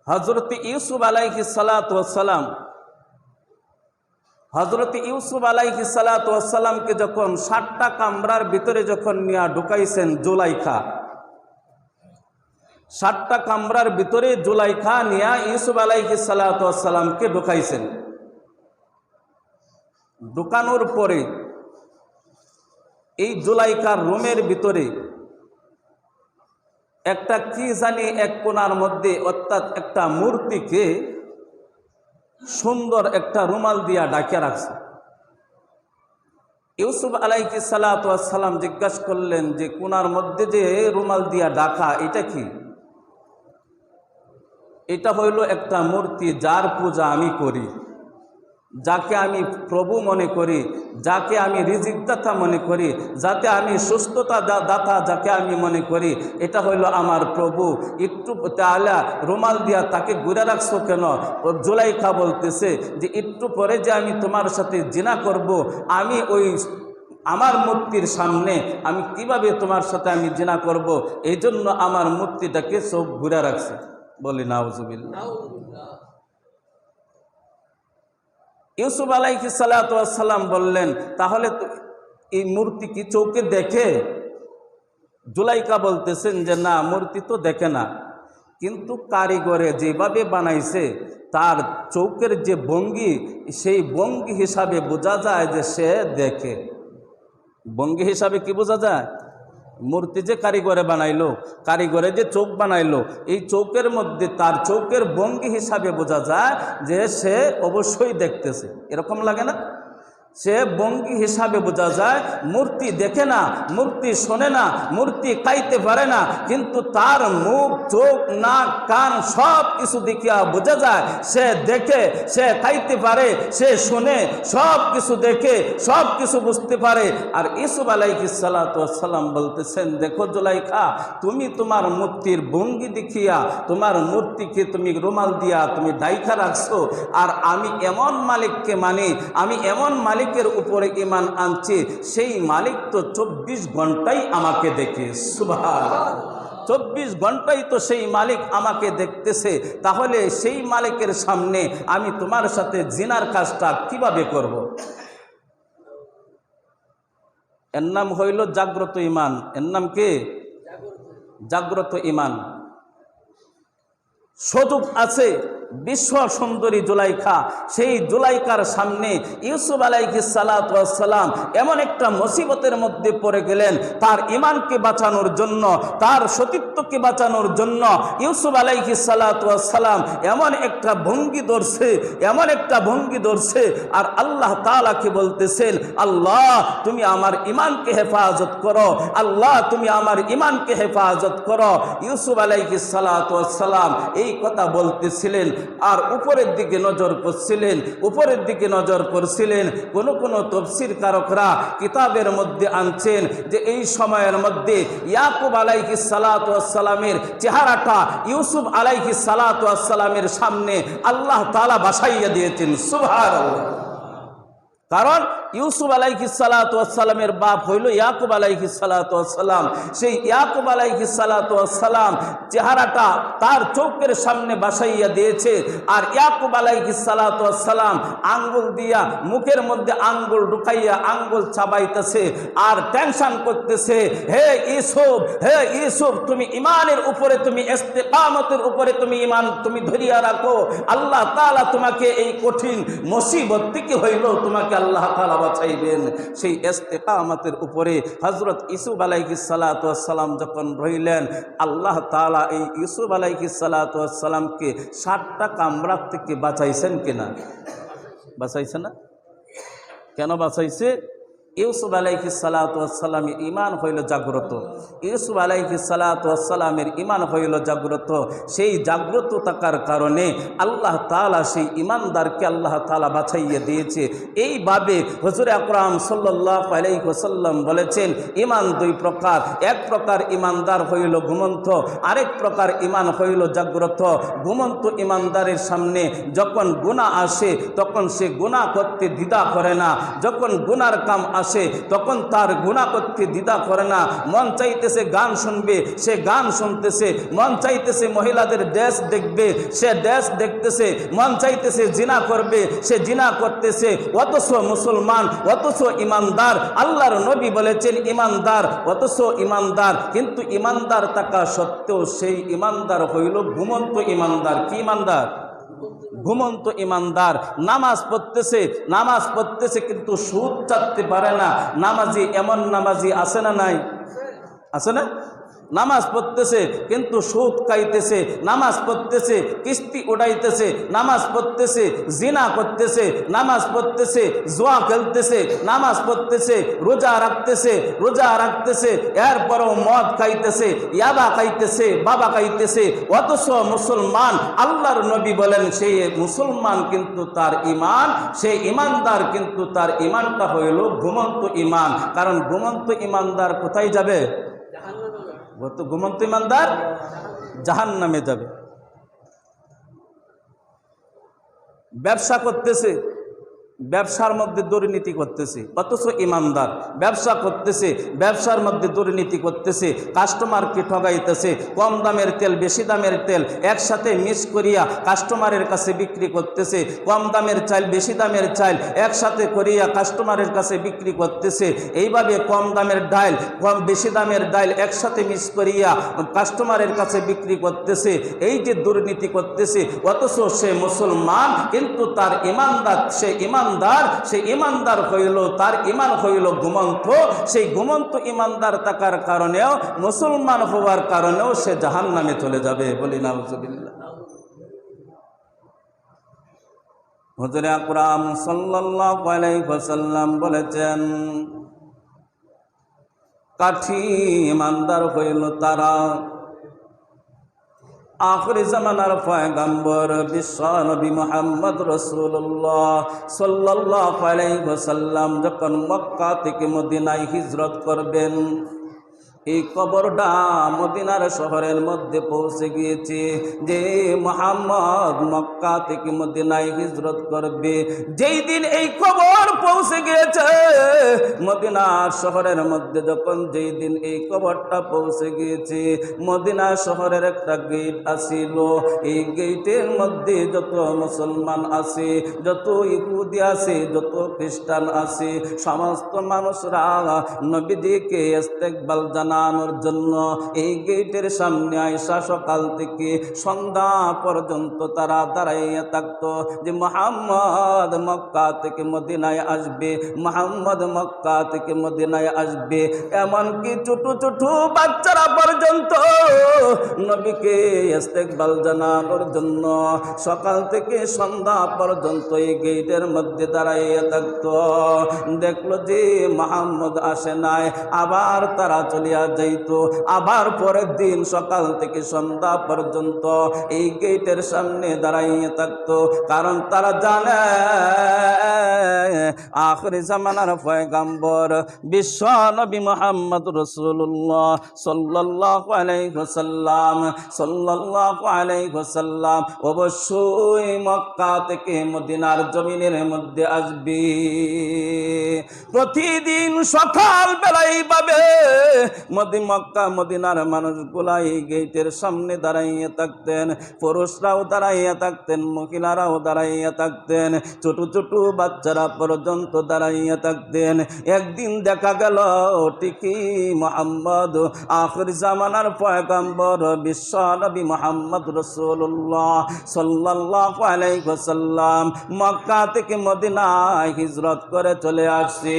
হযরত ইউসুফ আলাইহিস সালাতু ওয়াস সালাম হযরত ইউসুফ আলাইহিস সালাতু ওয়াস সালামকে যখন 7টা কামরার ভিতরে যখন নিয়ে ঢুকাইছেন জুলাইখা, 7টা কামরার ভিতরে জুলাইখা নিয়ে ইউসুফ আলাইহিস সালাতু ওয়াস সালামকে ঢুকাইছেন। ঢুকানোর পরে এই জুলাইখার রুমের ভিতরে একটা কি জানি এক কোণার মধ্যে অর্থাৎ একটা মূর্তিকে সুন্দর একটা রুমাল দিয়া ঢাকিয়ে রাখছে। ইউসুফ আলাইহিস সালাতু ওয়াস সালাম জিজ্ঞাসা করলেন যে কোণার মধ্যে যে রুমাল দিয়া ঢাকা, এটা কি? এটা হইল একটা মূর্তি, যার পূজা আমি করি, যাকে আমি প্রভু মনে করি, যাকে আমি রিজিকদাতা মনে করি, যাতে আমি সুস্থতা দাতা যাকে আমি মনে করি, এটা হইল আমার প্রভু। একটু তাহলে রুমাল দিয়া তাকে ঘুরে রাখছো কেন? জুলাইখা বলতেছে যে একটু পরে যে আমি তোমার সাথে জিনা করব, আমি ওই আমার মূর্তির সামনে আমি কিভাবে তোমার সাথে আমি জিনা করব, এই জন্য আমার মূর্তিটাকে সব ঘুরে রাখছে। বলি নাউজুবিল্লাহ। ইউসুফ আলাইহিস সালাতু ওয়াস সালাম বললেন, তাহলে এই মূর্তি কি চোখে দেখে? জুলাইখা বলতেছেন যে না, মূর্তি তো দেখে না, কিন্তু কারিগরে যেভাবে বানাইছে তার চোখের যে ভঙ্গি, সেই ভঙ্গি হিসাবে বোঝা যায় যে সে দেখে। ভঙ্গি হিসাবে কি বোঝা যায়? মূর্তি যে কারিগরে বানাইলো, কারিগরে যে চোখ বানাইলো, এই চোখের মধ্যে তার চোখের ভঙ্গি হিসাবে বোঝা যায় যে সে অবশ্যই দেখতেছে। এরকম লাগে না? সে ভঙ্গি হিসাবে বোঝা যায়। মূর্তি দেখে না, মূর্তি শোনে না, মূর্তি খাইতে পারে না, কিন্তু তার মুখ, চোখ, নাক, কান সব কিছু দেখিয়া বোঝা যায় সে দেখে, সে খাইতে পারে, সে শোনে, সব কিছু দেখে, সব কিছু বুঝতে পারে। আর ইউসুফ আলাইহিস সালাতু ওয়াস সালাম বলতেছেন, দেখো জুলাইখা, তুমি তোমার মূর্তির ভঙ্গি দেখিয়া তোমার মূর্তিকে তুমি রুমাল দিয়া তুমি ঢাইকা রাখছো, আর আমি এমন মালিককে মানি, আমি এমন মালিকের উপরে ঈমান আনছি, সেই মালিক তো 24 ঘন্টাই আমাকে দেখে। সুবহানাল্লাহ। 24 ঘন্টাই তো সেই মালিক আমাকে দেখতেছে, তাহলে সেই মালিকের সামনে আমি তোমার সাথে জিনার কাজটা কিভাবে করব? এর নাম হইল জাগ্রত ঈমান। এর নাম কি? জাগ্রত ঈমান। সুযোগ আছে বিশ্ব সুন্দরী জুলাইখা, সেই জুলাইখার সামনে ইউসুফ আলাইহিস সালাতু ওয়াস সালাম এমন একটা মুসিবতের মধ্যে পড়ে গেলেন। তার ঈমানকে বাঁচানোর জন্য, তার সতীত্বকে বাঁচানোর জন্য ইউসুফ আলাইহিস সালাতু ওয়াস সালাম এমন একটা ভঙ্গি ধরছে, এমন একটা ভঙ্গি ধরছে, আর আল্লাহ তাআলাকে বলতেছেন, আল্লাহ তুমি আমার ঈমানকে হেফাজত করো, আল্লাহ তুমি আমার ঈমানকে হেফাজত করো। ইউসুফ আলাইহিস সালাতু ওয়াস সালাম এই কথা বলতেছিলেন, আর উপরের দিকে নজর করছিলেন, উপরের দিকে নজর করছিলেন। কোন তাফসীর কারকরা কিতাবের মধ্যে আনছেন যে এই সময়ের মধ্যে ইয়াকুব আলাইহিস সালাতু ওয়াস সালামের চেহারাটা ইউসুফ আলাইহিস সালাতু ওয়াস সালামের সামনে আল্লাহ তাআলা বাসাইয়া দিয়েছেন। সুবহানাল্লাহ। কারণ ইউসুফ আলাইহিস সালাতু ওয়াস সালামের বাপ হইল ইয়াকুব আলাইহিস সালাতু ওয়াস সালাম। সেই ইয়াকুব আলাইহিস সালাতু ওয়াস সালাম চেহারাটা তার চোখের সামনে বাসাইয়া দিয়েছে, আর ইয়াকুব আলাইহিস সালাতু ওয়াস সালাম আঙ্গুল দিয়া মুখের মধ্যে আঙ্গুল ঢুকাইয়া আঙ্গুল চাবাইতেছে, আর টেনশন করতেছে, হে ইউসুফ, হে ইউসুফ, তুমি ঈমানের উপরে, তুমি ইস্তিকামতের উপরে তুমি ঈমান তুমি ধরিয়া রাখো, আল্লাহ তাআলা তোমাকে এই কঠিন মুসিবত থেকে হইল তোমাকে আল্লাহ তাআলা বাঁচাইবেন। সেই ইস্তিকামতের উপরে হযরত ইউসুফ আলাইহিস সালাতু ওয়াস সালাম যখন রইলেন, আল্লাহ তাআলা এই ইউসুফ আলাইহিস সালাতু ওয়াস সালামকে 7টা কামরা থেকে বাঁচাইছেন কিনা? বাঁচাইছে না? কেন বাঁচাইছে? ইউসুফ আলাইহিস সালাতু ওয়াস সালামের ঈমান হইল জাগ্রত। ইউসুফ আলাইহিস সালাতু ওয়াস সালামের ঈমান হইল জাগ্রত। সেই জাগ্রত থাকার কারণে আল্লাহ তাআলা সেই ঈমানদারকে আল্লাহ তাআলা বাঁচাইয়া দিয়েছে। এইভাবে হুজুর আকরাম সাল্লাল্লাহু আলাইহি ওয়াসাল্লাম বলেছেন, ঈমান 2 প্রকার। এক প্রকার ঈমানদার হইল ঘুমন্ত, আরেক প্রকার ঈমান হইল জাগ্রত। ঘুমন্ত ঈমানদারের সামনে যখন গুনাহ আসে তখন সে গুনাহ করতে দ্বিধা করে না, যখন গুনার কাম আসে আসে তখন তার গুনাহ করতে দ্বিধা করে না। মন চাইতেছে গান শুনবে, সে গান শুনতেছে। মন চাইতেছে মহিলাদের ড্রেস দেখবে, সে ড্রেস দেখতেছে। মন চাইতেছে জিনা করবে, সে জিনা করতেছে। অথচ মুসলমান, অথচ ইমানদার। আল্লাহর নবী বলেছেন ইমানদার, অথচ ইমানদার। কিন্তু ইমানদার থাকা সত্ত্বেও সেই ইমানদার হইল ঘুমন্ত ইমানদার। কি ইমানদার? ঘুমন্ত ইমানদার। নামাজ পড়তেছে কিন্তু সুদ চাটতে পারে না। নামাজি এমন নামাজি আছে না নাই? আছে না? নামাজ পড়তেছে কিন্তু সুদ খাইতেছে, নামাজ পড়তেছে কিস্তি উড়াইতেছে, নামাজ পড়তেছে জিনা করতেছে, নামাজ পড়তেছে জুয়া খেলতেছে, নামাজ পড়তেছে রোজা রাখতেছে, এরপরও মদ খাইতেছে, ইয়াবা খাইতেছে, বাবা খাইতেছে। অথচ মুসলমান, আল্লাহর নবী বলেন সেই মুসলমান কিন্তু তার ইমান, সেই ইমানদার কিন্তু তার ইমানটা হইল ঘুমন্ত ইমান। কারণ ঘুমন্ত ইমানদার কোথায় যাবে? ঘুমন্ত ইমানদার জাহান্নামে যাবে। ব্যবসা করতেছে, ব্যবসার মধ্যে দুর্নীতি করতেছে, অথচ ইমানদার। ব্যবসা করতেছে, ব্যবসার মধ্যে দুর্নীতি করতেছে, কাস্টমারকে ঠগাইতেছে। কম দামের তেল বেশি দামের তেল একসাথে মিক্স করিয়া কাস্টমারের কাছে বিক্রি করতেছে। কম দামের চাল বেশি দামের চাল একসাথে করিয়া কাস্টমারের কাছে বিক্রি করতেছে। এইভাবে কম দামের ডাল বেশি দামের ডাল একসাথে মিক্স করিয়া কাস্টমারের কাছে বিক্রি করতেছে। এই যে দুর্নীতি করতেছে, অথচ সে মুসলমান কিন্তু তার ইমানদার, সেই ইমানদার হইল, তার ইমান হইল ঘুমন্ত। সেই ঘুমন্ত ইমানদার থাকার কারণেও, মুসলমান হওয়ার কারণেও সে জাহান্নামে চলে যাবে। বলি নাউজুবিল্লাহ। হুজুর আকরাম সাল্লাল্লাহু আলাইহি ওয়াসাল্লাম বলেছেন, কাঠি ইমানদার হইল তারা, আখিরি জামানার পয়গম্বর বিশ্ব নবী মুহাম্মদ রাসূলুল্লাহ সাল্লাল্লাহু আলাইহি ওয়াসাল্লাম যখন মক্কা থেকে মদিনায় হিজরত করবেন, এই কবরটা মদিনার শহরের মধ্যে পৌঁছে গিয়েছে। যে মুহাম্মদ মক্কা থেকে মদিনায় হিজরত করবে, যেই দিন এই কবর পৌঁছে গিয়েছে মদিনার শহরের মধ্যে, যখন যেই দিন এই কবরটা পৌঁছে গিয়েছে, মদিনা শহরের একটা গেট আসিল। এই গেটের মধ্যে যত মুসলমান আছে, যত ইহুদি আছে, যত খ্রিস্টান আছে, সমস্ত মানুষরা নবীজিকে ইস্তেকবাল জানানোর জন্য এই গেটের সামনে আইসা সকাল থেকে সন্ধ্যা পর্যন্ত তারা দাঁড়াইয়া থাকতো যে মুহাম্মদ মক্কা থেকে মদিনায় আসবে, মুহাম্মদ মক্কা থেকে মদিনায় আসবে। এমনকি ছোট ছোট বাচ্চারা পর্যন্ত নবীকে ইস্তেকবাল জানানোর জন্য সকাল থেকে সন্ধ্যা পর্যন্ত এই গেটের মধ্যে দাঁড়াইয়া থাকতো। দেখলো যে মুহাম্মদ আসে নাই, আবার তারা চলিয়া যাইত। আবার পরের দিন সকাল থেকে সন্ধ্যা পর্যন্ত এই গেটের সামনে দাঁড়াইয়া থাকতো। কারণ তারা জানে আখিরি জামানার পয়গম্বর বিশ্ব নবী মুহাম্মদ রাসূলুল্লাহ সাল্লাল্লাহু আলাইহি ওয়াসাল্লাম অবশ্যই মক্কা থেকে মদিনার জমিনের মধ্যে আসবে। প্রতিদিন সকাল বেলায় পাবে মক্কা মদিনার মানুষগুলা এই গেটের সামনে দাঁড়াইয়া থাকতেন। পুরুষরাও দাঁড়াইয়া থাকতেন, মহিলারাও দাঁড়াইয়া থাকতেন, ছোট ছোট বাচ্চারা পর্যন্ত দাঁড়াইয়া থাকতেন। একদিন দেখা গেল ঠিকই মুহাম্মদ আখির জামানার পয়গম্বর বিশ্ব নবী মুহাম্মদ রাসূলুল্লাহ সাল্লাল্লাহু আলাইহি ওয়াসাল্লাম মক্কা থেকে মদিনায় হিজরত করে চলে আসছে।